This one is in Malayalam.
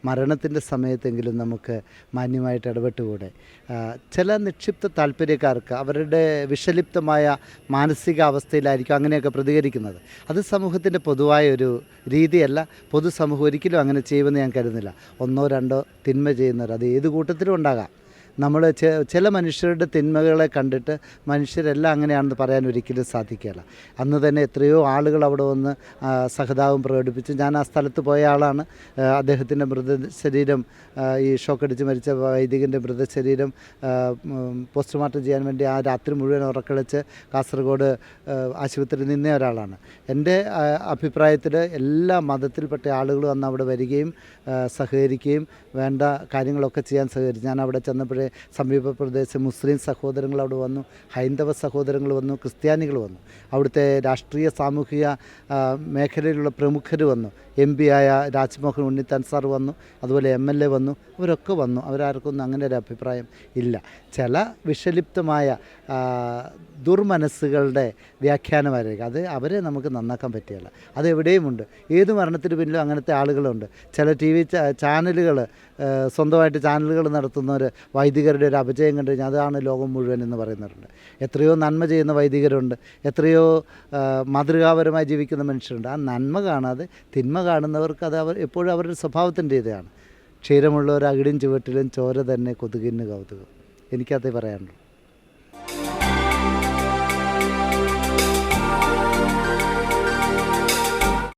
മരണത്തിൻ്റെ സമയത്തെങ്കിലും നമുക്ക് മാന്യമായിട്ട് ഇടപെട്ടുകൂടെ? ചില നിക്ഷിപ്ത താല്പര്യക്കാർക്ക് അവരുടെ വിഷലിപ്തമായ മാനസികാവസ്ഥയിലായിരിക്കും അങ്ങനെയൊക്കെ പ്രതികരിക്കുന്നത്. അത് സമൂഹത്തിൻ്റെ പൊതുവായൊരു രീതിയല്ല. പൊതുസമൂഹം ഒരിക്കലും അങ്ങനെ ചെയ്യുമെന്ന് ഞാൻ കരുതുന്നില്ല. ഒന്നോ രണ്ടോ തിന്മ ചെയ്യുന്നവർ അത് ഏത് കൂട്ടത്തിലും ഉണ്ടാകാം. നമ്മൾ ചില മനുഷ്യരുടെ തിന്മകളെ കണ്ടിട്ട് മനുഷ്യരെല്ലാം അങ്ങനെയാണെന്ന് പറയാൻ ഒരിക്കലും സാധിക്കില്ല. അന്ന് തന്നെ എത്രയോ ആളുകൾ അവിടെ വന്ന് സഹതാപം പ്രകടിപ്പിച്ചു. ഞാൻ ആ സ്ഥലത്ത് പോയ ആളാണ്. അദ്ദേഹത്തിൻ്റെ മൃതശരീരം, ഈ ഷോക്കടിച്ച് മരിച്ച വൈദികൻ്റെ മൃതശരീരം പോസ്റ്റ്മോർട്ടം ചെയ്യാൻ വേണ്ടി ആ രാത്രി മുഴുവൻ ഉറക്കളിച്ച് കാസർഗോഡ് ആശുപത്രിയിൽ നിന്ന ഒരാളാണ്. എൻ്റെ അഭിപ്രായത്തിൽ എല്ലാ മതത്തിൽപ്പെട്ട ആളുകളും അന്ന് അവിടെ വരികയും സഹകരിക്കുകയും വേണ്ട കാര്യങ്ങളൊക്കെ ചെയ്യാൻ സഹകരിച്ചു. ഞാൻ അവിടെ ചെന്നപ്പോഴേ സമീപ പ്രദേശം മുസ്ലിം സഹോദരങ്ങൾ അവിടെ വന്നു, ഹൈന്ദവ സഹോദരങ്ങൾ വന്നു, ക്രിസ്ത്യാനികൾ വന്നു, അവിടുത്തെ രാഷ്ട്രീയ സാമൂഹിക മേഖലയിലുള്ള പ്രമുഖർ വന്നു. MP ആയ രാജ്മോഹൻ ഉണ്ണിത്താൻ സാർ വന്നു, അതുപോലെ MLA വന്നു, അവരൊക്കെ വന്നു. അവരാർക്കൊന്നും അങ്ങനെ ഒരു അഭിപ്രായം ഇല്ല. ചില വിഷലിപ്തമായ ദുർമനസ്സുകളുടെ വ്യാഖ്യാനമായിരിക്കും അത്. അവരെ നമുക്ക് നന്നാക്കാൻ പറ്റുകയില്ല. അതെവിടെയുമുണ്ട്. ഏത് മരണത്തിന് പിന്നിലും അങ്ങനത്തെ ആളുകളുണ്ട്. ചില TV ചാനലുകൾ, സ്വന്തമായിട്ട് ചാനലുകൾ നടത്തുന്നവർ വൈദികരുടെ ഒരു അപജയം കണ്ടു കഴിഞ്ഞാൽ അതാണ് ലോകം മുഴുവൻ എന്ന് പറയുന്നവരുണ്ട്. എത്രയോ നന്മ ചെയ്യുന്ന വൈദികരുണ്ട്, എത്രയോ മാതൃകാപരമായി ജീവിക്കുന്ന മനുഷ്യരുണ്ട്. ആ നന്മ കാണാതെ തിന്മ കാണുന്നവർക്ക് അത് എപ്പോഴും അവരുടെ സ്വഭാവത്തിൻ്റെ ഇതാണ്. ക്ഷീരമുള്ളവർ അകിടും ചുവട്ടിലും ചോര തന്നെ കൊതുകിന് കൗതുകം. എനിക്കതേ പറയാനുള്ളൂ.